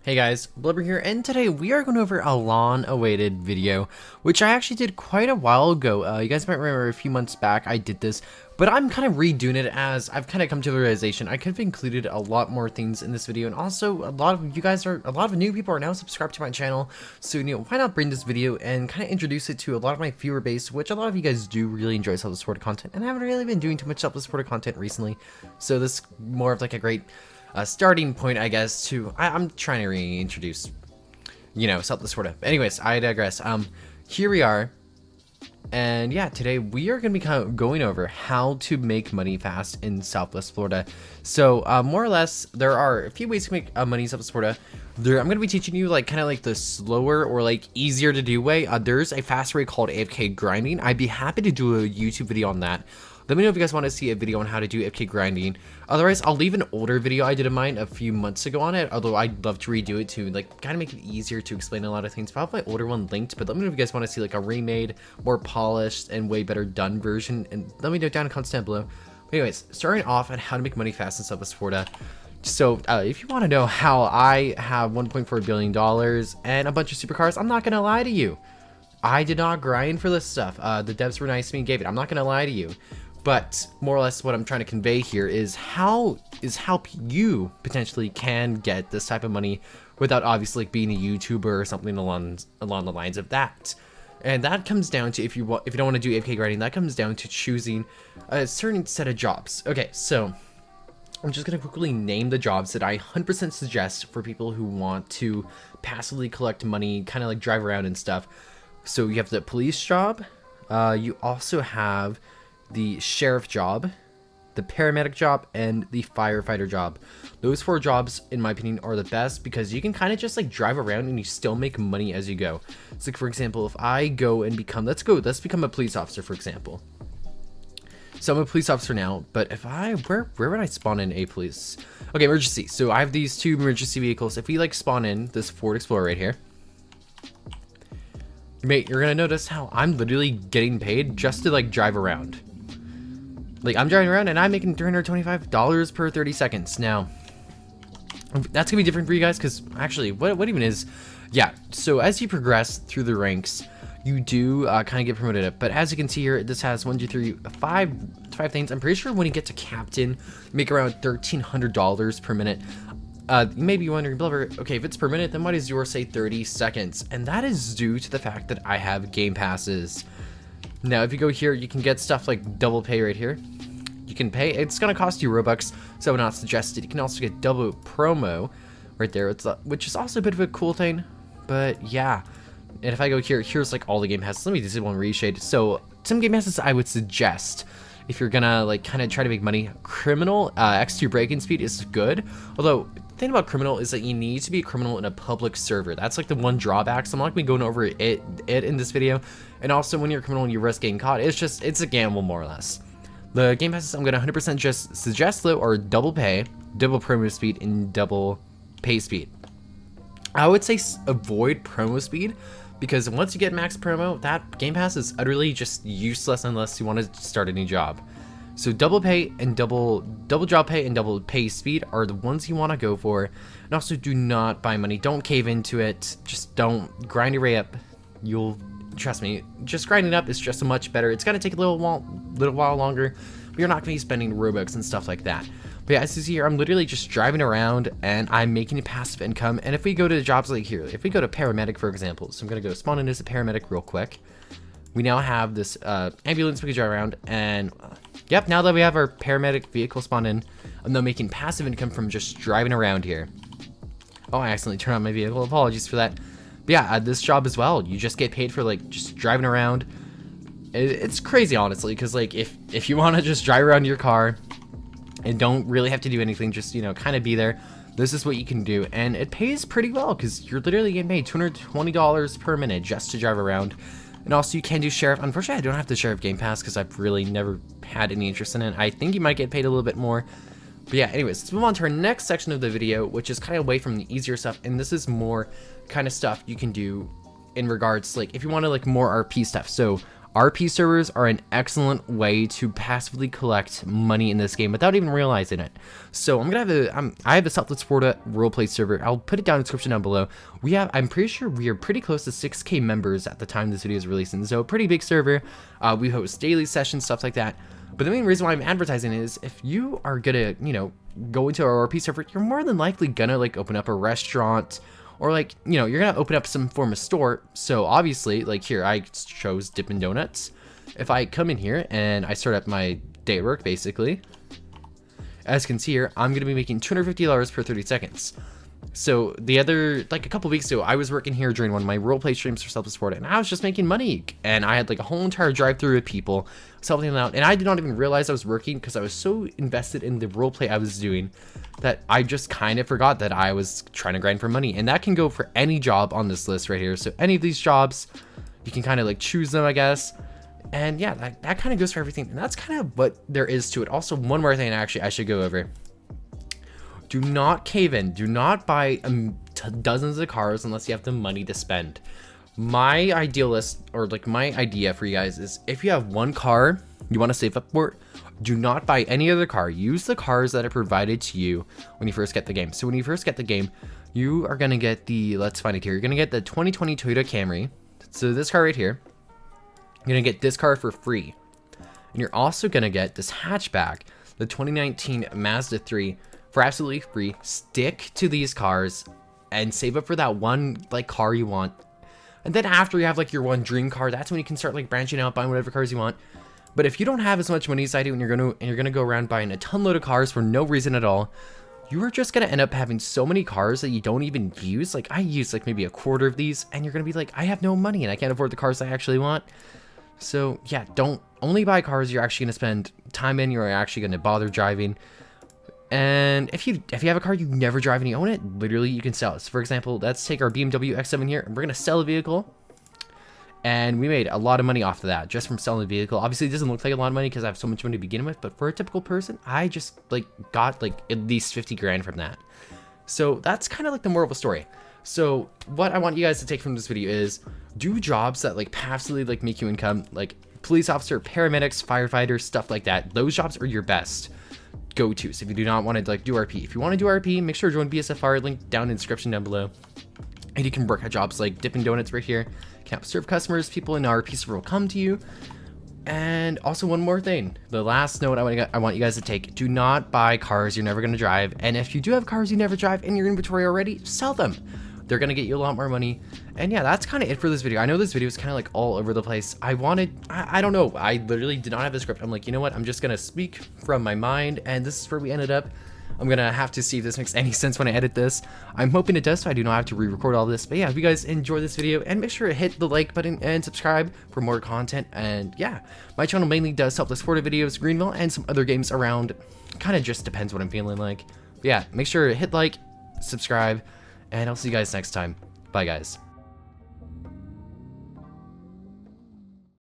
Hey guys, Blubber here, and today we are going over a long-awaited video, which I actually did quite a while ago. You guys might remember a few months back I did this, but I'm kind of redoing it as I've kind of come to the realization I could have included a lot more things in this video, and also a lot of new people are now subscribed to my channel, so why not bring this video and kind of introduce it to a lot of my viewer base, which a lot of you guys do really enjoy self-supported content, and I haven't really been doing too much self-supported content recently, so this is more of like a great starting point, I guess, to I'm trying to reintroduce, self-supportive. Anyways, I digress. Here we are, and yeah, today we are going to be kind of going over how to make money fast in Southwest Florida. So more or less, there are a few ways to make money in Southwest Florida. I'm going to be teaching you kind of the slower or easier to do way. There's a fast way called AFK grinding. I'd be happy to do a YouTube video on that. Let me know if you guys want to see a video on how to do AFK grinding. Otherwise, I'll leave an older video I did of mine a few months ago on it, although I'd love to redo it to kind of make it easier to explain a lot of things. I'll have my older one linked, but let me know if you guys want to see a remade, more polished, and way better done version, and let me know down in the comments down below. But anyways, starting off on how to make money fast in Southwest Florida. So if you want to know how I have $1.4 billion and a bunch of supercars, I'm not going to lie to you. I did not grind for this stuff. The devs were nice to me and gave it. I'm not going to lie to you. But more or less what I'm trying to convey here is how you potentially can get this type of money without obviously being a YouTuber or something along the lines of that. And that comes down to if you don't want to do AFK grinding, that comes down to choosing a certain set of jobs. Okay, so I'm just going to quickly name the jobs that I 100% suggest for people who want to passively collect money, kind of drive around and stuff. So you have the police job. You also have the sheriff job, the paramedic job, and the firefighter job. Those 4 jobs, in my opinion, are the best because you can kind of just drive around and you still make money as you go. So for example, if I go and let's become a police officer, for example. So I'm a police officer now, but if where would I spawn in a police? Okay, emergency. So I have these 2 emergency vehicles. If we spawn in this Ford Explorer right here, mate, you're gonna notice how I'm literally getting paid just to drive around. I'm driving around and I'm making $325 per 30 seconds. Now, that's gonna be different for you guys because actually, what even is, yeah. So as you progress through the ranks, you do kind of get promoted up. But as you can see here, this has 1, 2, 3, 5 things. I'm pretty sure when you get to captain, you make around $1,300 per minute. You may be wondering, Blubber, okay, if it's per minute, then why does yours say 30 seconds? And that is due to the fact that I have game passes. Now, if you go here, you can get stuff like double pay right here. You can pay, it's going to cost you Robux, so I would not suggest it. You can also get double promo right there, which is also a bit of a cool thing, but yeah. And if I go here, here's all the game passes. Let me disable and reshade. So some game passes I would suggest if you're gonna kind of try to make money. Criminal, X2 break-in speed is good, although the thing about criminal is that you need to be a criminal in a public server. That's the one drawback, so I'm not gonna be going over it in this video. And also when you're a criminal and you risk getting caught, it's a gamble more or less. The game passes I'm gonna 100% just suggest though are double pay, double promo speed, and double pay speed. I would say avoid promo speed, because once you get max promo, that game pass is utterly just useless unless you want to start a new job. So double pay and double job pay and double pay speed are the ones you want to go for. And also do not buy money. Don't cave into it. Just don't grind your way up. You'll trust me. Just grinding up is just much better. It's gonna take a little while longer, but you're not gonna be spending Robux and stuff like that. But yeah, as you see here, I'm literally just driving around and I'm making a passive income. And if we go to jobs like here, if we go to paramedic, for example, so I'm going to go spawn in as a paramedic real quick. We now have this ambulance we can drive around. And yep, now that we have our paramedic vehicle spawned in, I'm now making passive income from just driving around here. Oh, I accidentally turned on my vehicle. Apologies for that. But yeah, this job as well, you just get paid for just driving around. It's crazy, honestly, because if you want to just drive around your car and don't really have to do anything, just kind of be there, this is what you can do, and it pays pretty well because you're literally getting paid $220 per minute just to drive around. And also you can do sheriff. Unfortunately, I don't have the sheriff game pass because I've really never had any interest in it. I think you might get paid a little bit more, but yeah, anyways, let's move on to our next section of the video, which is kind of away from the easier stuff, and this is more kind of stuff you can do in regards if you want to more RP stuff. So RP servers are an excellent way to passively collect money in this game without even realizing it. So I'm gonna have I have a self-supported roleplay server. I'll put it down in the description down below. I'm pretty sure we are pretty close to 6K members at the time this video is releasing. So pretty big server. We host daily sessions, stuff like that. But the main reason why I'm advertising is if you are gonna, you know, go into our RP server, you're more than likely gonna like open up a restaurant, or like, you know, you're gonna open up some form of store. So obviously, like here, I chose Dippin' Donuts. If I come in here and I start up my day at work, basically, as you can see here, I'm gonna be making $250 per 30 seconds. So a couple weeks ago, I was working here during one of my roleplay streams for self-supported, and I was just making money. And I had like a whole entire drive-through of people helping them out, and I did not even realize I was working because I was so invested in the roleplay I was doing that I just kind of forgot that I was trying to grind for money. And that can go for any job on this list right here. So any of these jobs, you can kind of like choose them, I guess. And yeah, that kind of goes for everything. And that's kind of what there is to it. Also, one more thing actually I should go over. Do not cave in. Do not buy dozens of cars unless you have the money to spend. My ideal list, or like my idea for you guys, is if you have one car you want to save up for, do not buy any other car. Use the cars that are provided to you when you first get the game. So when you first get the game, you are going to get the, let's find it here, you're going to get the 2020 Toyota Camry. So this car right here, you're going to get this car for free. And you're also going to get this hatchback, the 2019 Mazda 3, for absolutely free. Stick to these cars and save up for that one like car you want. And then after you have like your one dream car, that's when you can start like branching out, buying whatever cars you want. But if you don't have as much money as I do, and you're gonna go around buying a ton load of cars for no reason at all, you are just gonna end up having so many cars that you don't even use. Like I use like maybe a quarter of these, and you're gonna be like, I have no money and I can't afford the cars I actually want. So yeah, don't only buy cars you're actually gonna spend time in, you're actually gonna bother driving. And if you have a car you never drive and you own it, literally you can sell it. So for example, let's take our BMW X7 here, and we're gonna sell a vehicle. And we made a lot of money off of that just from selling the vehicle. Obviously, it doesn't look like a lot of money because I have so much money to begin with, but for a typical person, I just like got like at least 50 grand from that. So that's kind of like the moral of the story. So what I want you guys to take from this video is do jobs that like passively like make you income, like police officer, paramedics, firefighters, stuff like that. Those jobs are your best go-tos if you do not want to like do RP. If you want to do RP, make sure to join BSFR, link down in the description down below. And you can work at jobs like Dippin' Donuts right here. You can serve customers, people in our RP server will come to you. And also one more thing, the last note I want you guys to take: do not buy cars you're never going to drive. And if you do have cars you never drive in your inventory already, sell them. They're going to get you a lot more money. And yeah, that's kind of it for this video. I know this video is kind of like all over the place. I don't know, I literally did not have a script. I'm like, you know what, I'm just going to speak from my mind, and this is where we ended up. I'm gonna have to see if this makes any sense when I edit this. I'm hoping it does, so I do not have to re-record all this. But yeah, if you guys enjoy this video, and make sure to hit the like button and subscribe for more content. And yeah, my channel mainly does self-supported videos, Greenville, and some other games around. Kind of just depends what I'm feeling like. But yeah, make sure to hit like, subscribe, and I'll see you guys next time. Bye guys.